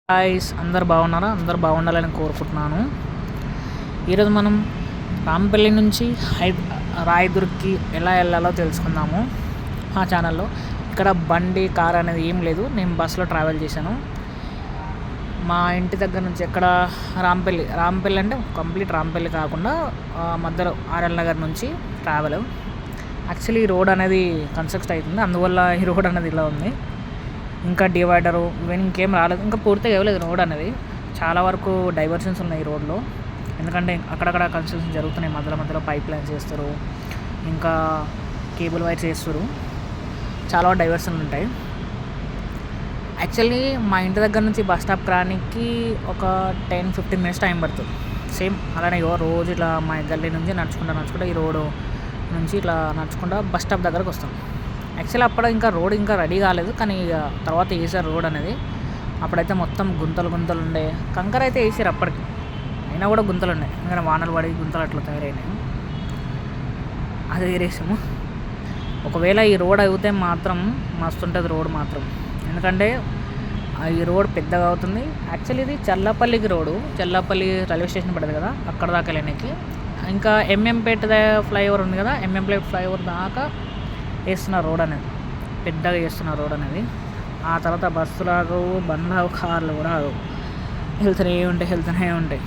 Guys, అందరు బాగున్నారా? అందరు బాగుండాలని కోరుకుంటున్నాను. ఈరోజు మనం రాంపల్లి నుంచి రాయదుర్గ్కి ఎలా వెళ్ళాలో తెలుసుకుందాము మా ఛానల్లో. ఇక్కడ బండి కార్ అనేది ఏం లేదు, నేను బస్సులో ట్రావెల్ చేశాను. మా ఇంటి దగ్గర నుంచి ఎక్కడ రాంపల్లి అంటే కంప్లీట్ రాంపల్లి కాకుండా మధ్యలో ఆర్ఎల్ నగర్ నుంచి ట్రావెల్. యాక్చువల్లీ ఈ రోడ్ అనేది కన్స్ట్రక్ట్ అవుతుంది, అందువల్ల ఈ రోడ్ అనేది ఇలా ఉంది. ఇంకా డివైడరు ఇవన్నీ ఇంకేం రాలేదు, ఇంకా పూర్తిగా ఇవ్వలేదు రోడ్ అనేది. చాలా వరకు డైవర్షన్స్ ఉన్నాయి ఈ రోడ్లో, ఎందుకంటే అక్కడక్కడ కన్స్ట్రక్షన్ జరుగుతున్నాయి. మధ్యలో పైప్ లైన్స్ చేస్తారు, ఇంకా కేబుల్ వైర్స్ చేస్తారు, చాలా డైవర్షన్లు ఉంటాయి. యాక్చువల్లీ మా ఇంటి దగ్గర నుంచి బస్ స్టాప్కి రానికి ఒక 10-15 మినిట్స్ టైం పడుతుంది. సేమ్ అలానే రోజు ఇట్లా మా గల్లీ నుంచి నడుచుకుంటా ఈ రోడ్డు నుంచి ఇట్లా నడుచుకుంటా బస్ స్టాప్ దగ్గరకు వస్తాం. యాక్చువల్లీ అప్పుడు ఇంకా రోడ్ ఇంకా రెడీ కాలేదు, కానీ తర్వాత వేసారు రోడ్ అనేది. అప్పుడైతే మొత్తం గుంతలు ఉండే, కంకర అయితే వేసారు అప్పటికి, అయినా కూడా గుంతలు ఉన్నాయి, ఎందుకంటే వానలు పడి గుంతలు అట్లా తయారైనాయి. అది వేరేసాము. ఒకవేళ ఈ రోడ్ అయితే మాత్రం మస్తు ఉంటుంది రోడ్ మాత్రం, ఎందుకంటే ఈ రోడ్ పెద్దగా అవుతుంది. యాక్చువల్లీ ఇది చల్లపల్లికి రోడ్డు, చల్లపల్లి రైల్వే స్టేషన్ పడుతుంది కదా, అక్కడ దాకా వెళ్ళడానికి. ఇంకా ఎంఎంపేట ఫ్లైఓవర్ ఉంది కదా, ఎంఎంపేట ఫ్లైఓవర్ దాకా వేస్తున్నారు రోడ్ అనేది, పెద్దగా చేస్తున్నారు రోడ్ అనేది. ఆ తర్వాత బస్సులు ఆగవు, బండ్లు కార్లు కూడా ఆగవు, వెళ్తూనే ఉంటాయి.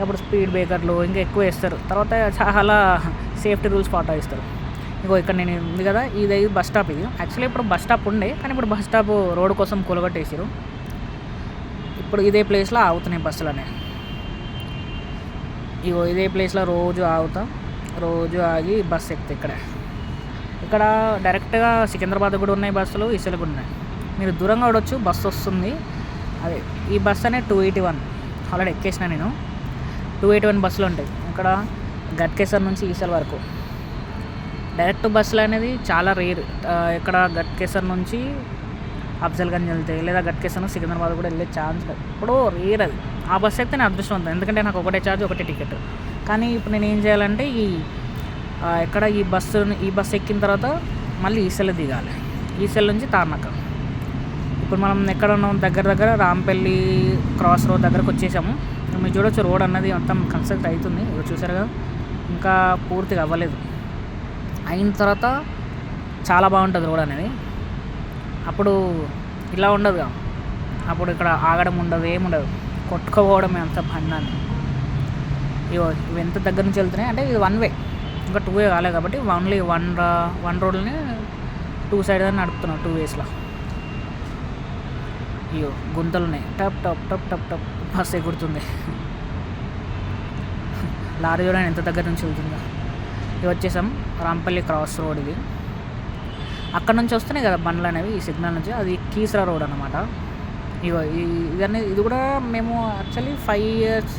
అప్పుడు స్పీడ్ బ్రేకర్లు ఇంకా ఎక్కువ వేస్తారు. తర్వాత చాలా సేఫ్టీ రూల్స్ పాటిస్తారు. ఇక్కడ నేను ఉంది కదా, ఇది బస్ స్టాప్. ఇది యాక్చువల్లీ ఇప్పుడు బస్ స్టాప్ ఉండే, కానీ ఇప్పుడు బస్ స్టాప్ రోడ్ కోసం కూలగొట్టేసారు. ఇప్పుడు ఇదే ప్లేస్లో ఆగుతున్నాయి బస్సులు అనేవి. ఇదే ప్లేస్లో రోజు ఆగి బస్సు ఎక్కుతాయి. ఇక్కడ డైరెక్ట్గా సికింద్రాబాద్ కూడా ఉన్నాయి బస్సులు, ఇసులు కూడా ఉన్నాయి. మీరు దూరంగా చూడొచ్చు, బస్సు వస్తుంది. అదే ఈ బస్సు అనేది 281 ఆల్రెడీ ఎక్కేసిన నేను. 281 బస్సులు ఉంటాయి ఇక్కడ గట్కేసర్ నుంచి ఈసల్ వరకు. డైరెక్ట్ బస్సులు అనేది చాలా రేర్. ఇక్కడ గట్కేసర్ నుంచి అఫ్జల్గంజ్ వెళ్తాయి, లేదా గట్కేసర్ నుంచి సికింద్రాబాద్ కూడా వెళ్ళే ఛాన్స్ ఇప్పుడు రేర్ అది. ఆ బస్సు అయితే నేను అదృష్టవంతం, ఎందుకంటే నాకు ఒకటే ఛార్జ్, ఒకటే టికెట్. కానీ ఇప్పుడు నేను ఏం చేయాలంటే ఎక్కడ ఈ బస్సు ఎక్కిన తర్వాత మళ్ళీ ఈసెల్ దిగాలి, ఈసెల్ నుంచి తార్నాక. ఇప్పుడు మనం ఎక్కడ ఉన్నాం, దగ్గర రాంపల్లి క్రాస్ రోడ్ దగ్గరకు వచ్చేసాము. మీరు చూడొచ్చు రోడ్ అన్నది మొత్తం కన్స్ట్రక్ట్ అవుతుంది, చూసారు కదా, ఇంకా పూర్తిగా అవ్వలేదు. అయిన తర్వాత చాలా బాగుంటుంది రోడ్ అనేది. అప్పుడు ఇలా ఉండదుగా, అప్పుడు ఇక్కడ ఆగడం ఉండదు, ఏముండదు, కొట్టుకోవడమే అంత బండాన్ని. ఇవి ఎంత దగ్గర నుంచి వెళ్తున్నాయి అంటే ఇది 1 వే, ఇంకా 2 వే కాలేదు కాబట్టి ఓన్లీ వన్ రోడ్ని 2 సైడ్ అని నడుపుతున్నాం, 2 వేస్లో. గుంతలు ఉన్నాయి, టప్ బస్ ఎగురుతుంది. లారీ చూడండి ఎంత దగ్గర నుంచి వెళ్తుందో. ఇవి వచ్చేసాం రాంపల్లి క్రాస్ రోడ్. ఇది అక్కడ నుంచి వస్తున్నాయి కదా బండ్లు అనేవి, ఈ సిగ్నల్ నుంచి. అది కీసరా రోడ్ అనమాట. ఇది కూడా మేము యాక్చువల్లీ 5 years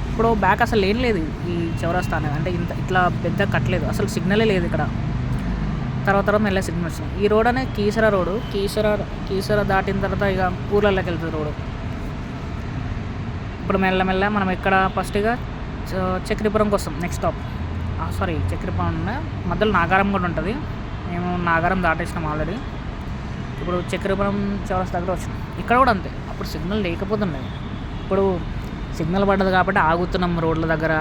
ఇప్పుడు బ్యాక్ అసలు ఏం లేదు ఈ చౌరస్తా అనేది, అంటే ఇట్లా పెద్ద కట్టలేదు, అసలు సిగ్నలే లేదు ఇక్కడ. తర్వాత మెల్ల సిగ్నల్ వచ్చింది. ఈ రోడ్ అనేది కీసరా రోడ్డు. కీసరా దాటిన తర్వాత ఇక ఊర్లలోకి వెళ్తుంది రోడ్డు. ఇప్పుడు మెల్ల మనం ఇక్కడ ఫస్ట్గా చక్రీపురంకి వస్తాం, నెక్స్ట్ స్టాప్. చక్రీపురం మధ్యలో నాగారం కూడా ఉంటుంది. మేము నాగారం దాటేసినాం ఆల్రెడీ. ఇప్పుడు చక్రీపురం చౌరస్తా దగ్గర వచ్చినాం. ఇక్కడ కూడా అంతే, అప్పుడు సిగ్నల్ లేకపోతున్నాయి, ఇప్పుడు సిగ్నల్ పడ్డది కాబట్టి ఆగుతున్నాం రోడ్ల దగ్గర,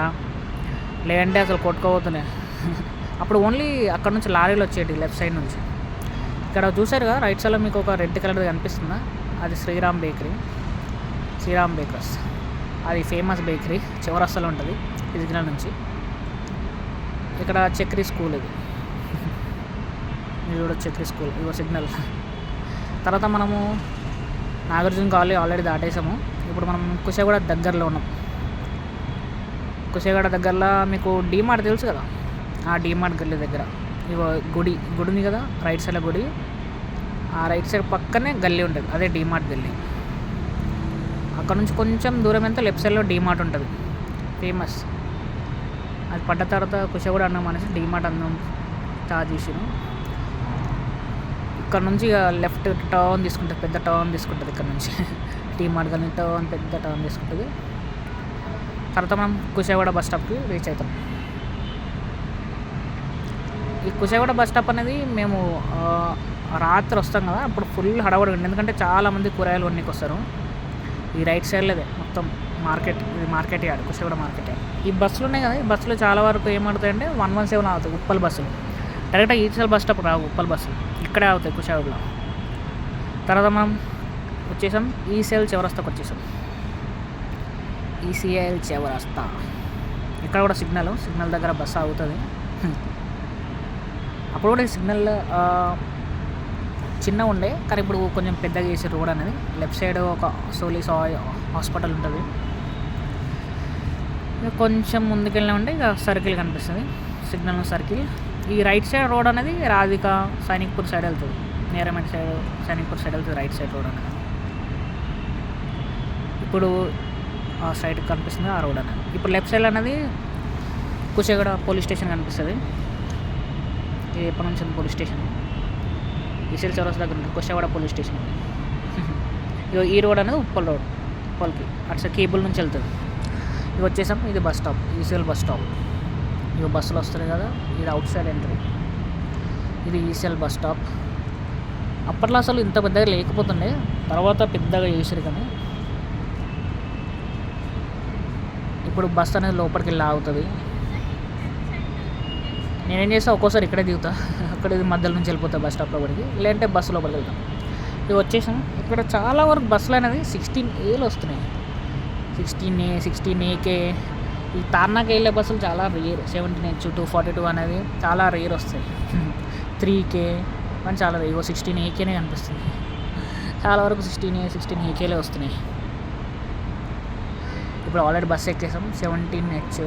లేదంటే అసలు కొట్టుకోబోతున్నాయి. అప్పుడు ఓన్లీ అక్కడ నుంచి లారీలు వచ్చేటి లెఫ్ట్ సైడ్ నుంచి. ఇక్కడ చూసారు కదా రైట్ సైడ్లో మీకు ఒక రెడ్ కలర్ది కనిపిస్తుందా, అది శ్రీరామ్ బేకర్స్. అది ఫేమస్ బేకరీ, చౌరస్తాలో ఉంటుంది సిగ్నల్ నుంచి. ఇక్కడ చక్రీ స్కూల్, ఇది మీరు చూడొచ్చు చక్రీ స్కూల్. ఇవో సిగ్నల్. తర్వాత మనము నాగార్జున కాలనీ ఆల్రెడీ దాటేసాము. ఇప్పుడు మనం కుషాగూడ దగ్గరలో ఉన్నాం. కుషాగూడ దగ్గరలో మీకు డీమార్ట్ తెలుసు కదా, ఆ డీమార్ట్ గల్లీ దగ్గర గుడి ఉంది కదా, రైట్ సైడ్లో గుడి, ఆ రైట్ సైడ్ పక్కనే గల్లీ ఉంటుంది, అదే డీమార్ట్ గల్లీ. అక్కడ నుంచి కొంచెం దూరం ఎంత లెఫ్ట్ సైడ్లో డీమార్ట్ ఉంటుంది, ఫేమస్. అది పడ్డ తర్వాత కుషాగూడ అన్నం అనేసి డీమార్ట్ అన్నం స్టార్ట్ చేసాను. ఇక్కడ నుంచి లెఫ్ట్ టర్న్ తీసుకుంటుంది, పెద్ద టర్న్ తీసుకుంటుంది ఇక్కడ నుంచి. డీమార్ట్ గల్లీ పెద్ద టర్న్ తీసుకుంటుంది. తర్వాత మనం కుషాగూడ బస్ స్టాప్కి రీచ్ అవుతాం. ఈ కుషాగూడ బస్ స్టాప్ అనేది మేము రాత్రి వస్తాం కదా, అప్పుడు ఫుల్ హడావుడి ఉంది, ఎందుకంటే చాలామంది కూరగాయలు కొనికి వస్తారు. ఈ రైట్ సైడ్లోదే మొత్తం మార్కెట్, ఇది market yard, Kushaiguda market yard. ఈ బస్సులు ఉన్నాయి కదా, ఈ బస్సులో చాలా వరకు ఏమవుతాయంటే 117 అవుతాయి ఉప్పల్ బస్సులు. డైరెక్ట్గా ఈసీఎల్ బస్ స్టాప్ రావు, ఉప్పల్ బస్సులు ఇక్కడే అవుతాయి కుషాయిగూడలో. తర్వాత మనం వచ్చేసాం ఈసీఎల్ చౌరస్తాకి వచ్చేసాం. ఈసీఎల్ చౌరస్తా ఇక్కడ కూడా సిగ్నల్ దగ్గర బస్సు ఆగుతుంది. అప్పుడు కూడా సిగ్నల్ చిన్న ఉండే, కానీ ఇప్పుడు కొంచెం పెద్దగా చేసే రోడ్ అనేది. లెఫ్ట్ సైడ్ ఒక సోలీస్ హాస్పిటల్ ఉంటుంది. కొంచెం ముందుకెళ్ళినా ఉంటే ఇక సర్కిల్ కనిపిస్తుంది, సిగ్నల్ సర్కిల్. ఈ రైట్ సైడ్ రోడ్ అనేది రాధిక సైనిక్పూర్ సైడ్ వెళ్తుంది, నేరమెట్ సైడ్ సైనిక్పూర్ సైడ్ వెళ్తుంది రైట్ సైడ్ రోడ్ అనేది. ఇప్పుడు ఆ సైడ్ కనిపిస్తుంది ఆ రోడ్ అనేది. ఇప్పుడు లెఫ్ట్ సైడ్ అనేది కుషాయిగూడ పోలీస్ స్టేషన్ కనిపిస్తుంది. ఇది ఎప్పటి నుంచి ఉంది పోలీస్ స్టేషన్, ఈసీఎల్ చౌరస్తా దగ్గర ఉంటుంది కుషాయిగూడ పోలీస్ స్టేషన్. ఈ రోడ్ అనేది ఉప్పల్ రోడ్, ఉప్పల్కి అటు సైడ్ కేబుల్ నుంచి వెళ్తుంది. ఇవి వచ్చేసాం, ఇది bus stop, ECL bus stop. ఇవి బస్సులు వస్తున్నాయి కదా, ఇది అవుట్ సైడ్ ఎంట్రీ. ఇది ఈసీఎల్ బస్ స్టాప్. అప్పట్లో అసలు ఇంత పెద్దగా లేకపోతుండే, తర్వాత పెద్దగా చేసారు. కానీ ఇప్పుడు బస్ అనేది లోపలికి వెళ్ళి ఆగుతుంది. నేనేం చేస్తా, ఒక్కోసారి ఇక్కడే దిగుతా, అక్కడ మధ్యలో నుంచి వెళ్ళిపోతా బస్ స్టాప్ లోపలికి, లేదంటే బస్సు లోపలికి వెళ్తాం. ఇవి వచ్చేసాం. ఇక్కడ చాలా వరకు బస్సులు అనేది 16Aలు వస్తున్నాయి, 16A 16AK. ఈ తార్నాకి వెళ్ళే బస్సులు చాలా రేర్, 17H 242 అనేది చాలా రేర్ వస్తాయి. 3K అని చాలా రేర్, 16AKనే కనిపిస్తుంది. చాలా వరకు 16A 16AKలే వస్తున్నాయి. ఇప్పుడు ఆల్రెడీ బస్సు ఎక్కేసాం 17H.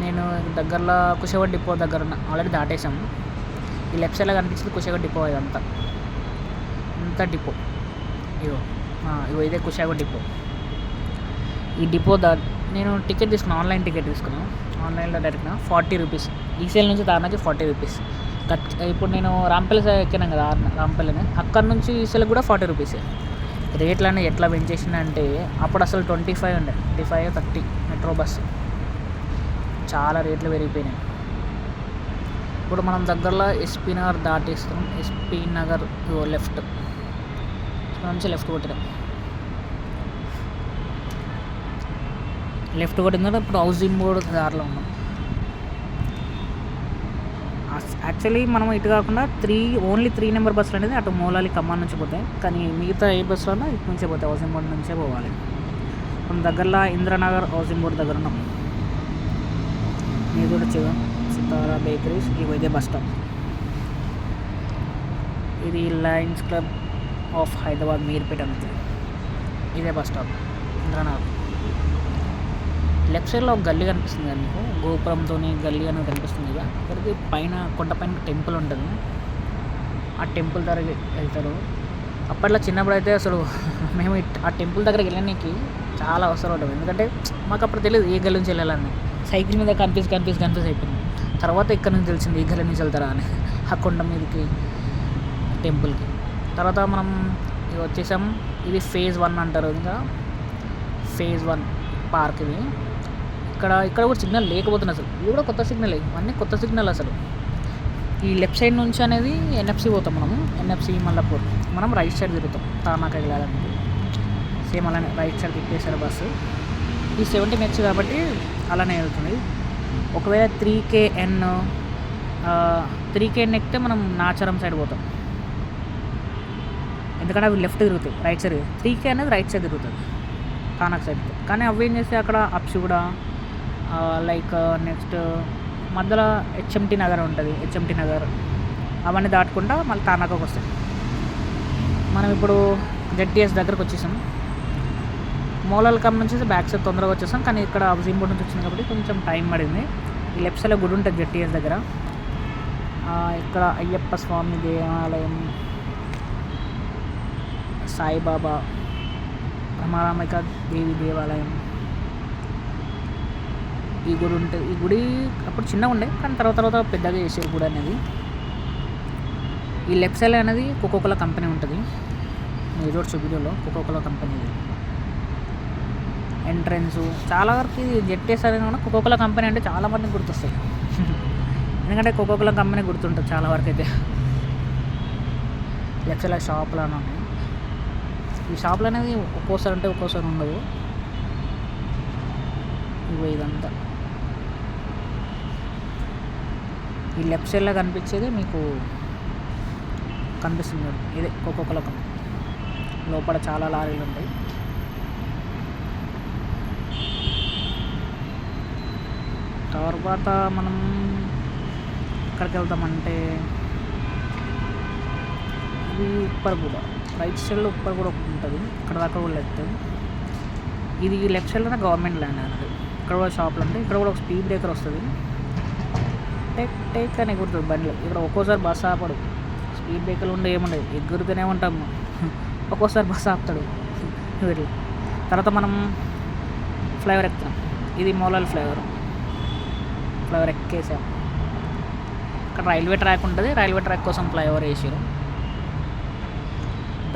నేను దగ్గరలో కుషాయిగూడ డిపో దగ్గర ఆల్రెడీ దాటేసాము. ఈ లెఫ్ట్ సైడ్లో కనిపించింది కుషాయిగూడ డిపో, ఇదంతా డిపో. ఇగో ఇదే కుషాయిగూడ డిపో. ఈ డిపో నేను టికెట్ తీసుకున్నాను, ఆన్లైన్ టికెట్ తీసుకున్నాను. ఆన్లైన్లో డైరెక్ట్గా 40 రూపీస్, ఈసీఎల్ నుంచి దానికి 40 రూపీస్. ఇప్పుడు నేను రాంపల్లి ఎక్కినాను కదా, రాంపల్లిని, అక్కడ నుంచి ఈసీఎల్ కూడా 40 రూపీసే. రేట్లు అనేవి ఎట్లా పెంచేసిందంటే, అప్పుడు అసలు 25 ఉండే, 25 30 మెట్రో బస్సు. చాలా రేట్లు పెరిగిపోయినాయి. ఇప్పుడు మనం దగ్గరలో ఎస్పీ నగర్ దాటేస్తాం. ఎస్పీ నగర్ లెఫ్ట్ నుంచి లెఫ్ట్ కొట్టినాం. లెఫ్ట్ కొట్టిన తర్వాత ఇప్పుడు హౌసింగ్ బోర్డు దారిలో ఉన్నాం. యాక్చువల్లీ మనం ఇటు కాకుండా ఓన్లీ 3 నెంబర్ బస్సులు అనేది అటు మూలాలి ఖమ్మం నుంచి పోతాయి, కానీ మిగతా ఏ బస్సులో ఇటు నుంచే పోతాయి, హౌసింగ్ బోర్డు నుంచే పోవాలి. మనం దగ్గరలో ఇంద్రనగర్ హౌసింగ్ బోర్డు దగ్గర ఉన్నాం. మీరు చూడొచ్చు సితారా బేకరీస్, ఇదే బస్ స్టాప్. ఇది Lions club of Hyderabad Meerpet అనేది, ఇదే బస్ స్టాప్ ఇంద్రనగర్. లెఫ్ట్ సైడ్లో ఒక గల్లీ కనిపిస్తుంది కదా మీకు, గోపురంతో గల్లీ అనేది కనిపిస్తుంది కదా, అక్కడికి పైన కొండపైన టెంపుల్ ఉంటుంది. ఆ టెంపుల్ దగ్గరికి వెళ్తారు. అప్పట్లో చిన్నప్పుడు అయితే అసలు మేము ఆ టెంపుల్ దగ్గరికి వెళ్ళడానికి చాలా అవసరం ఉంటుంది, ఎందుకంటే మాకు అప్పుడు తెలియదు ఏ గల్లీ నుంచి వెళ్ళాలని. సైకిల్ మీద కన్ఫ్యూజ్ అయిపోయింది. తర్వాత ఇక్కడ నుంచి తెలిసింది ఈ గల్లీ నుంచి వెళ్తారా అని, ఆ కొండ మీదకి టెంపుల్కి. తర్వాత మనం ఇది వచ్చేసాం. ఇది ఫేజ్ 1 అంటారు, ఇంకా ఫేజ్ 1 పార్క్. ఇది ఇక్కడ కూడా సిగ్నల్ లేకపోతుంది అసలు, ఇది కూడా కొత్త సిగ్నల్, ఇవన్నీ కొత్త సిగ్నల్ అసలు. ఈ లెఫ్ట్ సైడ్ నుంచి అనేది ఎన్ఎఫ్సి పోతాం మనము, ఎన్ఎఫ్సి మల్లాపూర్. మనం రైట్ సైడ్ తిరుగుతాం తార్నాక వెళ్ళాలంటే. సేమ్ అలానే రైట్ సైడ్ తిప్పేశారు బస్సు. ఈ 17H కాబట్టి అలానే వెళ్తుంది. ఒకవేళ 3KN ఎక్కితే మనం నాచారం సైడ్ పోతాం, ఎందుకంటే అవి లెఫ్ట్ తిరుగుతాయి, రైట్ సైడ్. 3K అనేది రైట్ సైడ్ తిరుగుతుంది తార్నాక సైడ్. కానీ అవి ఏం చేస్తే అక్కడ అప్స్ కూడా లైక్ నెక్స్ట్ మధ్యలో HMT నగర్ ఉంటుంది, HMT నగర్ అవన్నీ దాటుకుంటా మళ్ళీ తార్నాకకు వస్తాయి. మనం ఇప్పుడు ZTS దగ్గరకు వచ్చేసాం. మూలాల కమ్ నుంచి బ్యాక్ సైడ్ తొందరగా వచ్చేసాం, కానీ ఇక్కడ హౌసింగ్ బోర్డు నుంచి వచ్చింది కాబట్టి కొంచెం టైం పడింది. ఈ లెఫ్ట్ సైడ్లో గుడి ఉంటుంది ZTS దగ్గర. ఇక్కడ అయ్యప్ప స్వామి దేవాలయం, సాయిబాబా, రమారామిక దేవి దేవాలయం, ఈ గుడి ఉంటుంది. ఈ గుడి అప్పుడు చిన్నగా ఉండే, కానీ తర్వాత పెద్దగా చేసారు గుడి అనేది. ఈ లెఫ్ట్ సైడ్ అనేది కోకోకోలా కంపెనీ ఉంటుంది, మీరు చూడొచ్చు వీడియోలో, కోకోకోలా కంపెనీ. ఎంట్రన్స్ చాలా వరకు ZTS అనేది కూడా కోకోకోలా కంపెనీ అంటే చాలా మందికి గుర్తొస్తాయి, ఎందుకంటే కోకోకోలా కంపెనీ గుర్తుంటుంది చాలా వరకు అయితే. లెఫ్ట్ సైడ్ షాపులు అని ఉన్నాయి. ఈ షాపులు అనేది ఒక్కోసారి అంటే ఒక్కోసారి ఉండవు. ఇదంతా ఈ లెఫ్ట్ సైడ్లో కనిపించేది మీకు కనిపిస్తుంది, ఇదే కోకోకోలా కంపెనీ. లోపల చాలా లారీలు ఉంటాయి. తర్వాత మనం ఎక్కడికి వెళ్తామంటే ఇది ఉప్పర్గూడ, రైట్ సైడ్లో ఉప్పర్గూడ ఉంటుంది, ఇక్కడ దాకా కూడా వెళ్తుంది. ఇది లెఫ్ట్ సైడ్లోనే గవర్నమెంట్ ల్యాండ్ అన్నది. ఇక్కడ కూడా షాపులు ఉంటాయి. ఇక్కడ కూడా ఒక స్పీడ్ బ్రేకర్ వస్తుంది, టేక్ టేక్ అని ఎగురుతుంది బండ్లు. ఇక్కడ ఒక్కోసారి బస్సు ఆపడు, స్పీడ్ బ్రేకర్లు ఉండే ఏముండదు, ఎగురుతూనే ఉంటాము. ఒక్కోసారి బస్సు ఆపుతాడు వీళ్ళు. తర్వాత మనం ఫ్లైఓవర్ ఎక్కుతాం. ఇది మోలాల్ ఫ్లైఓవర్ ఎక్కేసాం. ఇక్కడ రైల్వే ట్రాక్ ఉంటుంది, రైల్వే ట్రాక్ కోసం ఫ్లైఓవర్ వేసారు.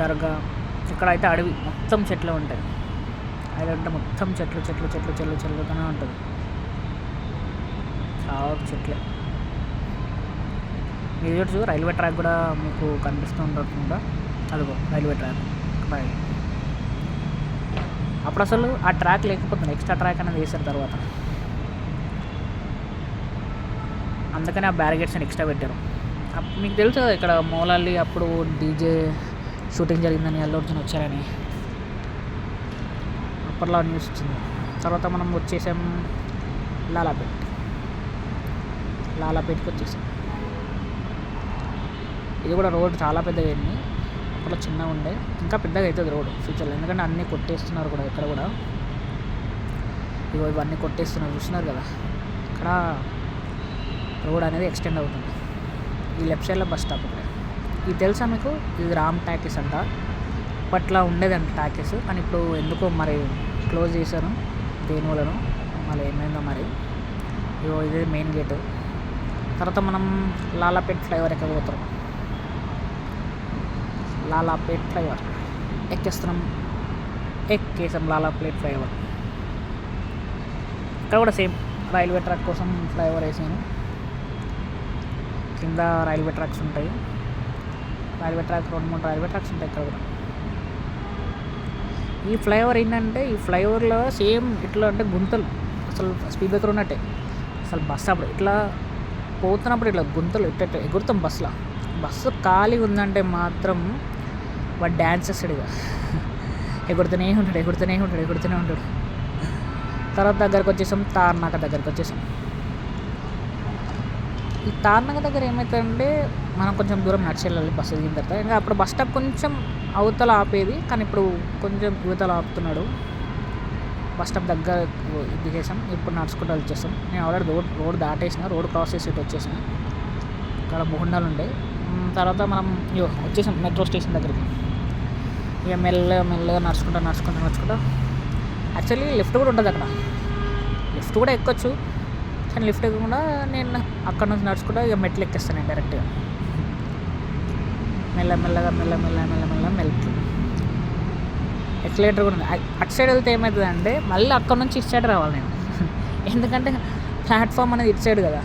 దర్గా ఇక్కడ అయితే అడవి మొత్తం చెట్లు ఉంటాయి. అదంటే మొత్తం చెట్లుతూనే ఉంటుంది, చాలా చెట్లే. మీరు చూడచ్చు రైల్వే ట్రాక్ కూడా మీకు కనిపిస్తూ ఉంటుంది. అదిగో రైల్వే ట్రాక్. అప్పుడు అసలు ఆ ట్రాక్ లేకపోతుంది, ఎక్స్ట్రా ట్రాక్ అనేది వేసారు తర్వాత. అందుకని ఆ బ్యారిగేట్స్ అని ఎక్స్ట్రా పెట్టారు. మీకు తెలుసు కదా ఇక్కడ మోలాలి అప్పుడు డీజే షూటింగ్ జరిగిందని, అల్లు అర్జున్ వచ్చారని అప్పట్లో న్యూస్ వచ్చింది. తర్వాత మనం వచ్చేసాం లాలాపేట్కి వచ్చేసాం. ఇది కూడా రోడ్ చాలా పెద్దగా అయింది, అప్పట్లో చిన్నగా ఉండే, ఇంకా పెద్దగా అవుతుంది రోడ్ ఫ్యూచర్లో. ఎందుకంటే అన్నీ కొట్టేస్తున్నారు కూడా, ఇక్కడ కూడా ఇవన్నీ కొట్టేస్తున్నారు, చూస్తున్నారు కదా. ఇక్కడ రోడ్ అనేది ఎక్స్టెండ్ అవుతుంది. ఈ లెఫ్ట్ సైడ్లో బస్ స్టాప్ ఇక్కడ. ఇది తెలుసా మీకు, ఇది రామ్ టాకీస్ అంట. అప్పట్లో ఉండేదంట టాకీస్, కానీ ఇప్పుడు ఎందుకో మరి క్లోజ్ చేశాను దేనివలను, మళ్ళీ ఏమైందో మరి. ఇది మెయిన్ గేటు. తర్వాత మనం లాలాపేట్ ఫ్లైఓవర్ ఎక్కకపోతాం. లాలాపేట్ ఫ్లైఓవర్ ఎక్కేసాం లాలాపేట్ ఫ్లైఓవర్. ఇక్కడ కూడా సేమ్ రైల్వే ట్రాక్ కోసం ఫ్లైఓవర్ వేసాను. కింద రైల్వే ట్రాక్స్ ఉంటాయి, రైల్వే ట్రాక్ 2-3 రైల్వే ట్రాక్స్ ఉంటాయి ఇక్కడ కూడా. ఈ ఫ్లైఓవర్ ఏంటంటే, ఈ ఫ్లైఓవర్లో సేమ్ ఇట్లా అంటే గుంతలు, అసలు స్పీడ్ బ్రేకర్ ఉన్నట్టే. అసలు బస్సు అప్పుడు ఇట్లా పోతున్నప్పుడు ఇట్లా గుంతలు ఇట్ట ఎగురుతాం బస్సు ఖాళీగా ఉందంటే మాత్రం వాడు డ్యాన్స్ చేస్తాడు ఇక, ఎగురుతూనే ఉంటాడు. తర్వాత దగ్గరకు వచ్చేసాం, తార్నాక దగ్గరికి వచ్చేసాం. ఈ తార్నాక దగ్గర ఏమవుతుందంటే మనం కొంచెం దూరం నడిచి వెళ్ళాలి బస్సు దిగిన తర్వాత. ఇంకా అప్పుడు బస్ స్టాప్ కొంచెం అవతల ఆపేది, కానీ ఇప్పుడు కొంచెం యువతల ఆపుతున్నాడు. బస్ స్టాప్ దగ్గర దిగేసాం, ఇప్పుడు నడుచుకుంటూ వచ్చేసాం. నేను ఆల్రెడీ రోడ్ దాటేసిన, రోడ్ క్రాస్ చేసి ఇటు వచ్చేసాను. ఇక్కడ బోండాలు ఉంటాయి. తర్వాత మనం వచ్చేసాం మెట్రో స్టేషన్ దగ్గరికి. ఇక మెల్లగా నడుచుకుంటా యాక్చువల్లీ లిఫ్ట్ కూడా ఉంటుంది అక్కడ, లిఫ్ట్ కూడా ఎక్కొచ్చు, కానీ లిఫ్ట్ ఎక్కకుండా నేను అక్కడ నుంచి నడుచుకుంటా ఇక మెట్లు ఎక్కేస్తాను నేను డైరెక్ట్గా. మెల్లగా ఎక్సలేటర్ కూడా ఉంది. అటు సైడ్ వెళ్తే ఏమవుతుంది అంటే మళ్ళీ అక్కడ నుంచి ఇటు సైడ్ రావాలి నేను, ఎందుకంటే ప్లాట్ఫామ్ అనేది ఇటు సైడ్ కదా,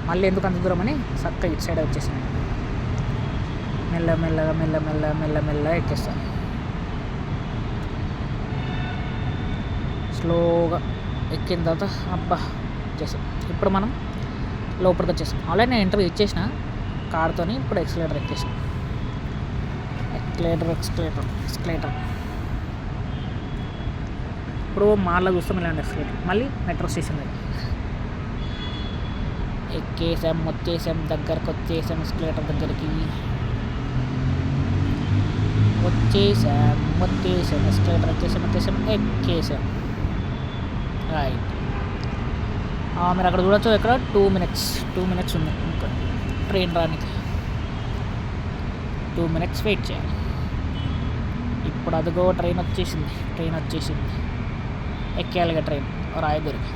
మళ్ళీ ఎందుకు అంత దూరం అని చక్కగా ఇటు సైడ్ వచ్చేసాను. మెల్లగా ఎక్కేస్తాను, స్లోగా ఎక్కిన తర్వాత అబ్బా వచ్చేసాం. ఇప్పుడు మనం లోపలికి వచ్చేసాం. ఆల్రెడీ నేను ఇంటర్వ్యూ ఇచ్చేసిన కార్తో, ఇప్పుడు ఎక్సలేటర్ ఎక్కేసాం. ఎక్స్కలేటర్ ఇప్పుడు మార్లో చూస్తాం ఇలాంటి ఎక్స్కలేటర్. మళ్ళీ మెట్రో స్టేషన్ దగ్గర వచ్చేసాం, దగ్గరకు వచ్చేసాం. ఎక్స్కలేటర్ దగ్గరికి వచ్చేసాం. ఎక్స్కలేటర్ ఎక్కేసాం. రైట్, మీరు అక్కడ చూడొచ్చు, ఇక్కడ 2 minutes ఉంది ఇంకా ట్రైన్ రానికి. 2 minutes వెయిట్ చేయాలి. ఇప్పుడు అదిగో ట్రైన్ వచ్చేసింది. ఎక్కేయాలిగా ట్రైన్ రాయదుర్గ్.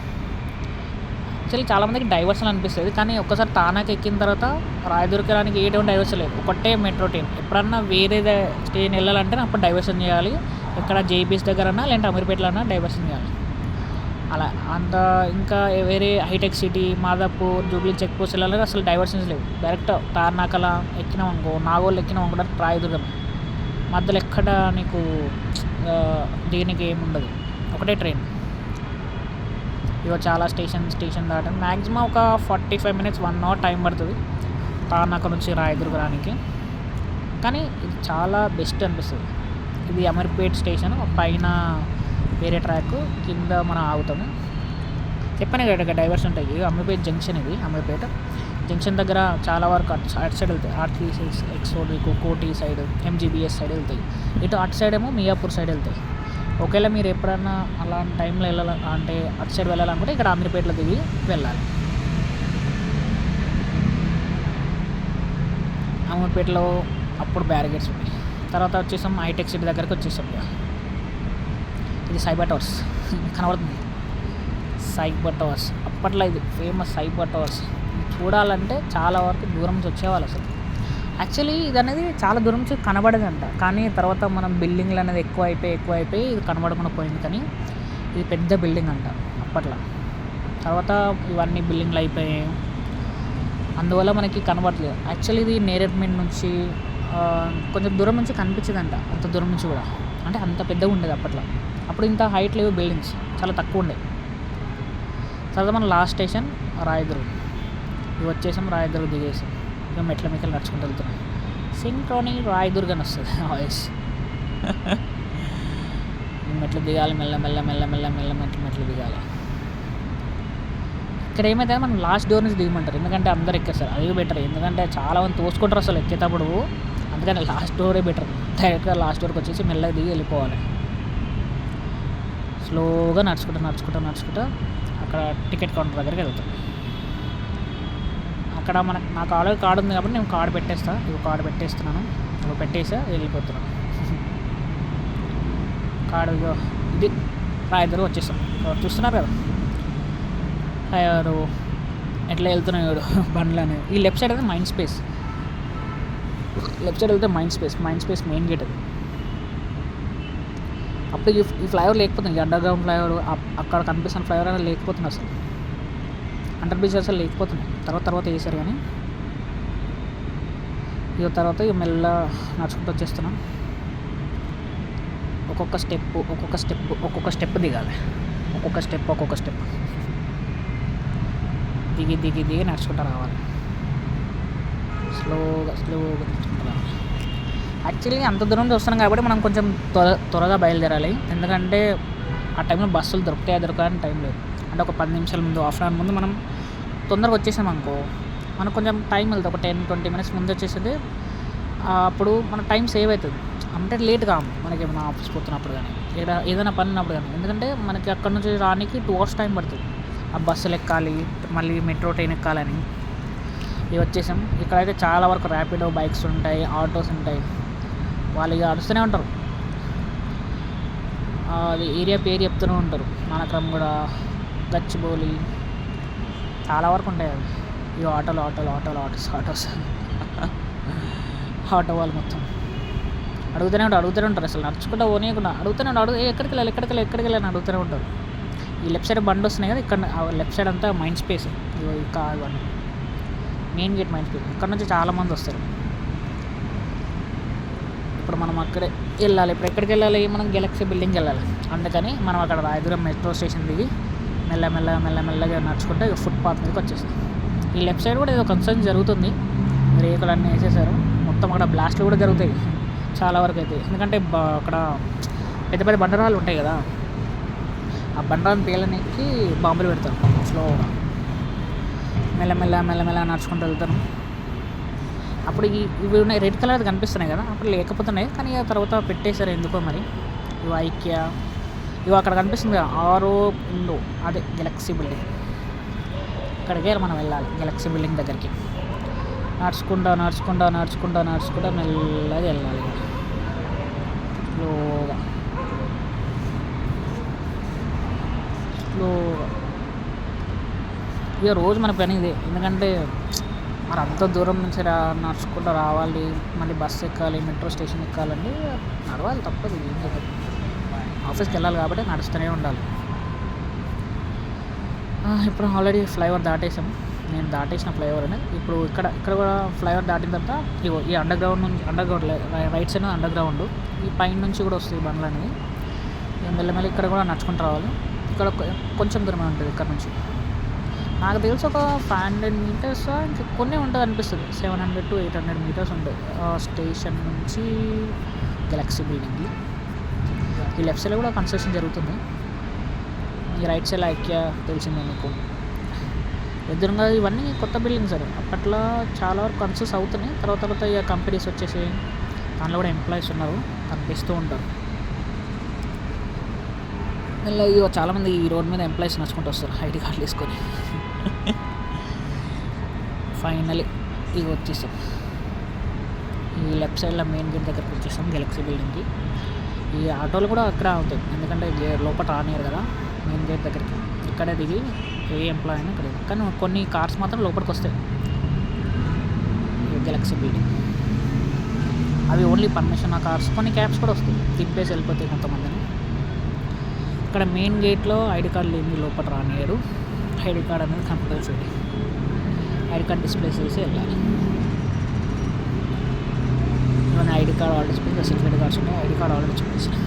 యాక్చువల్లీ చాలామందికి డైవర్షన్ అనిపిస్తుంది, కానీ ఒక్కసారి తానాకి ఎక్కిన తర్వాత రాయదుర్గ్ రానికి ఎటువంటి డైవర్షన్ లేదు, ఒకటే మెట్రో ట్రైన్. ఎప్పుడన్నా వేరే స్టేషన్ వెళ్ళాలంటే అప్పుడు డైవర్షన్ చేయాలి. ఎక్కడ జేబీఎస్ దగ్గర అన్నా లేదంటే అమీర్పేటలో అన్నా డైవర్షన్ చేయాలి. అలా అంత ఇంకా వేరే హైటెక్ సిటీ, మాదాపూర్, జూబ్లీ చెక్ పోస్ట్ వెళ్ళాలి, అసలు డైవర్షన్స్ లేవు. డైరెక్ట్ తార్నాకలా ఎక్కినాం అనుకో, నాగోల్ ఎక్కినాం అనుకో రాయదుర్గం. మధ్యలో ఎక్కడ నీకు దీనికి ఏముండదు, ఒకటే ట్రైన్. ఇగో చాలా స్టేషన్ దాటాను. మ్యాక్సిమం ఒక 45 minutes 1 hour టైం పడుతుంది తార్నాక నుంచి రాయదుర్గ్ రానికి. కానీ ఇది చాలా బెస్ట్ అనిపిస్తుంది. ఇది అమీర్పేట్ స్టేషన్, పైన వేరే ట్రాక్, కింద మనం ఆగుతాము. చెప్పాను కదా డైవర్స్ ఉంటాయి. ఇది అమీర్పేట్ జంక్షన్. ఇది అమీర్పేట్ జంక్షన్ దగ్గర చాలా వరకు అటు సైడ్ వెళ్తాయి. R36 ఎక్సోడ్ కోటి సైడ్, MGBS సైడ్ వెళ్తాయి. ఇటు అటు సైడ్ ఏమో మియాపూర్ సైడ్ వెళ్తాయి. ఒకవేళ మీరు ఎప్పుడన్నా అలాంటి టైంలో అంటే అటు సైడ్ వెళ్ళాలనుకుంటే ఇక్కడ అమీర్పేటలో దిగి వెళ్ళాలి. అమీర్పేటలో అప్పుడు బ్యారిగేడ్స్ ఉన్నాయి. తర్వాత వచ్చేసాం హైటెక్ సిటీ దగ్గరకు వచ్చేసాం. ఇది సైబర్ టవర్స్ కనబడుతుంది. సైబర్ టవర్స్ అప్పట్లో ఇది ఫేమస్ సైబర్ టవర్స్. చూడాలంటే చాలా వరకు దూరం నుంచి వచ్చేవాళ్ళు అసలు. యాక్చువల్లీ ఇది అనేది చాలా దూరం నుంచి కనబడదంట, కానీ తర్వాత మనం బిల్డింగ్లు అనేది ఎక్కువ అయిపోయి ఇది కనబడకుండా పోయింది. కానీ ఇది పెద్ద బిల్డింగ్ అంట అప్పట్లో. తర్వాత ఇవన్నీ బిల్డింగ్లు అయిపోయాయి, అందువల్ల మనకి కనబడలేదు. యాక్చువల్లీ ఇది నేరేడ్మెంట్ నుంచి కొంచెం దూరం నుంచి కనిపించదంట, అంత దూరం నుంచి కూడా. అంటే అంత పెద్దగా ఉండేది అప్పట్లో. అప్పుడు ఇంత హైట్ లేవు, బిల్డింగ్స్ చాలా తక్కువ ఉండే. తర్వాత మన లాస్ట్ స్టేషన్ రాయదుర్గ్. ఇవి వచ్చేసాం, రాయదుర్గ్ దిగేసాం. ఇక మెట్ల మీకలు నడుచుకుంటూ వెళ్తున్నాం. సింక్రోని రాయదుర్గ్ అని వస్తుంది వాయిస్. మెట్లు దిగాలి, మెల్ల మెట్లు దిగాలి. ఇక్కడ ఏమైతే మనం లాస్ట్ డోర్ నుంచి దిగమంటారు, ఎందుకంటే అందరు ఎక్కేస్తారు. అది బెటర్, ఎందుకంటే చాలా మంది తోసుకుంటారు అసలు ఎక్కేటప్పుడు. అందుకని లాస్ట్ డోరే బెటర్. డైరెక్ట్గా లాస్ట్ డోర్కి వచ్చేసి మెల్లగా దిగి వెళ్ళిపోవాలి. స్లోగా నడుచుకుంటా అక్కడ టికెట్ కౌంటర్ దగ్గరికి వెళ్తాం. అక్కడ నాకు ఆల్రెడీ కార్డు ఉంది కాబట్టి నేను కార్డు పెట్టేస్తున్నాను. ఇప్పుడు పెట్టేసా వెళ్ళిపోతున్నాను. కార్డు ఇది రాయదుర్గ్ వచ్చేస్తాం. చూస్తున్నారు కదా ఎవరు ఎట్లా వెళ్తున్నాడు బండ్లు అనేది. ఈ లెఫ్ట్ సైడ్ అయితే మైండ్ స్పేస్. లెఫ్ట్ సైడ్ వెళ్తే మైండ్ స్పేస్ మెయిన్ గేట్ అది. అప్పుడు ఈ ఫ్లైఓవర్ లేకపోతుంది, అండర్ గ్రౌండ్ ఫ్లైఓవర్ అక్కడ కనిపిస్తున్న ఫ్లైఓవర్ అనేది లేకపోతుంది అసలు. అండర్ బ్రిడ్జ్ అసలు లేకపోతున్నాయి, తర్వాత వేసారు. కానీ ఇక తర్వాత ఇక మెల్ల నడుచుకుంటూ వచ్చేస్తున్నాం. ఒక్కొక్క స్టెప్ దిగాలి. ఒక్కొక్క స్టెప్ దిగి నడుచుకుంటూ రావాలి. స్లోగా నడుచుకుంటూ రావాలి. యాక్చువల్లీ అంత దూరం నుంచి వస్తున్నాం కాబట్టి మనం కొంచెం త్వరగా బయలుదేరాలి. ఎందుకంటే ఆ టైంలో బస్సులు దొరకని టైం లేదు. అంటే ఒక 10 నిమిషాల ముందు, హాఫ్ అన్ అవర్ ముందు మనం తొందరగా వచ్చేసాం అనుకో, మనకు కొంచెం టైం వెళ్తుంది. ఒక 10-20 minutes ముందు వచ్చేసింది. అప్పుడు మన టైం సేవ్ అవుతుంది. అంటే లేట్ కాము మనకి ఏమైనా ఆఫీస్ పోతున్నప్పుడు కానీ ఏదైనా పని ఉన్నప్పుడు కానీ. ఎందుకంటే మనకి అక్కడ నుంచి రానికి 2 hours టైం పడుతుంది. ఆ బస్సులు ఎక్కాలి, మళ్ళీ మెట్రో ట్రైన్ ఎక్కాలని. ఇవి వచ్చేసాం. ఇక్కడైతే చాలా వరకు ర్యాపిడో బైక్స్ ఉంటాయి, ఆటోస్ ఉంటాయి. వాళ్ళు ఇక అరుస్తూనే ఉంటారు. అది ఏరియా పేరు చెప్తూనే ఉంటారు. నానక్రమ్గూడ, గచ్చిబౌలి చాలా వరకు ఉంటాయి. అవి ఇక ఆటోస్ ఆటో వాళ్ళు మొత్తం అడుగుతూనే ఉంటారు. అసలు నడుచుకుంటూ పోనీయకుండా అడుగుతూనే ఎక్కడికి వెళ్ళాలి అని అడుగుతూనే ఉంటారు. ఈ లెఫ్ట్ సైడ్ బండి వస్తున్నాయి కదా, ఇక్కడ లెఫ్ట్ సైడ్ అంతా మైండ్ స్పేస్. ఇవన్నీ మెయిన్ గేట్ మైండ్ స్పేస్. ఇక్కడ నుంచి చాలామంది వస్తారు. ఇప్పుడు మనం అక్కడే వెళ్ళాలి. ఇప్పుడు ఎక్కడికి వెళ్ళాలి? మనం గెలాక్సీ బిల్డింగ్కి వెళ్ళాలి. అందుకని మనం అక్కడ రాయదుర్గం మెట్రో స్టేషన్ దిగి మెల్లగా నడుచుకుంటే ఫుట్పాత్ మీదకి వచ్చేస్తాం. ఈ లెఫ్ట్ సైడ్ కూడా ఏదో కన్స్ట్రక్షన్ జరుగుతుంది. రేకులు అన్నీ వేసేసారు. మొత్తం అక్కడ బ్లాస్ట్లు కూడా జరుగుతాయి చాలా వరకు అయితే. ఎందుకంటే అక్కడ పెద్ద బండరాలు ఉంటాయి కదా, ఆ బండరాలను పేలనికి బాంబులు పెడతారు. స్లోగా మెల్లమెల్ల నడుచుకుంటూ వెళ్తాను. అప్పుడు ఇవి ఉన్నాయి, రెడ్ కలర్ కనిపిస్తున్నాయి కదా, అప్పుడు లేకపోతున్నాయి. కానీ ఆ తర్వాత పెట్టేశారు ఎందుకో మరి. ఇవి ఐక్య, ఇవి అక్కడ కనిపిస్తుంది కదా, ఇండో, అదే గెలాక్సీ బిల్డింగ్. ఇక్కడికే మనం వెళ్ళాలి, గెలాక్సీ బిల్డింగ్ దగ్గరికి. నడుచుకుంటా మెల్లగా వెళ్ళాలి. స్లోగా ఇక రోజు మన పని ఇదే. ఎందుకంటే మరి అంత దూరం నుంచి నడుచుకుంటూ రావాలి, మళ్ళీ బస్సు ఎక్కాలి, మెట్రో స్టేషన్ ఎక్కాలండి, నడవాలి, తప్పదు. ఏం చెప్పదు, ఆఫీస్కి వెళ్ళాలి కాబట్టి నడుస్తూనే ఉండాలి. ఇప్పుడు ఆల్రెడీ ఫ్లైఓవర్ దాటేసాం. నేను దాటేసిన ఫ్లైఓవర్ అని. ఇప్పుడు ఇక్కడ కూడా ఫ్లైఓవర్ దాటిన తర్వాత ఇగో ఈ under ground right side under ground, ఈ పైన నుంచి కూడా వస్తుంది బండ్లు అనేది. మెల్లమెల్లి ఇక్కడ కూడా నడుచుకుంటూ రావాలి. ఇక్కడ కొంచెం దూరమే ఉంటుంది ఇక్కడ నుంచి. నాకు తెలిసి ఒక 500 మీటర్స్ ఇంకా కొన్ని ఉంటుంది అనిపిస్తుంది. 700 to 800 మీటర్స్ ఉంటుంది స్టేషన్ నుంచి గెలాక్సీ బిల్డింగ్కి. ఈ లెఫ్ట్ సైడ్ కూడా కన్స్ట్రక్షన్ జరుగుతుంది. ఈ రైట్ సైడ్ ఐక్య తెలిసిందే మీకు. ఎదురుగా ఇవన్నీ కొత్త బిల్డింగ్స్ సార్. అప్పట్లో చాలా వరకు కన్స్ట్రక్ట్స్ అవుతున్నాయి. తర్వాత ఇక కంపెనీస్ వచ్చేసి దాంట్లో కూడా ఎంప్లాయీస్ ఉన్నారు, కనిపిస్తూ ఉంటారు. మళ్ళీ చాలామంది ఈ రోడ్ మీద ఎంప్లాయీస్ నడుచుకుంటూ వస్తారు ఐడి కార్డులు వేసుకొని. ఫైనలీ ఇవి వచ్చేసాం. ఈ లెఫ్ట్ సైడ్లో మెయిన్ గేట్ దగ్గరికి వచ్చేసాం గెలాక్సీ బిల్డింగ్కి. ఈ ఆటోలు కూడా అక్కడ అవుతాయి, ఎందుకంటే లోపల రానియరు కదా మెయిన్ గేట్ దగ్గరికి. ఇక్కడే దిగి ఏ ఎంప్లాయ్ అయినా ఇక్కడ. కానీ కొన్ని కార్స్ మాత్రం లోపలికి వస్తాయి గెలాక్సీ బిల్డింగ్. అవి ఓన్లీ పర్మిషన్ ఆ కార్స్. కొన్ని క్యాబ్స్ కూడా వస్తాయి, తిప్పేసి వెళ్ళిపోతాయి కొంతమందిని. ఇక్కడ మెయిన్ గేట్లో ఐడి కార్డు లేని లోపల రానియరు. ఐడి కార్డ్ అనేది కంపల్సరీ. ఐడి కార్డ్ డిస్ప్లే చేసి వెళ్ళాలి. ఇవన్నీ ID card already display, security cards ఉన్నాయి. ఐడి కార్డ్ ఆల్రెడీ చూపించాను.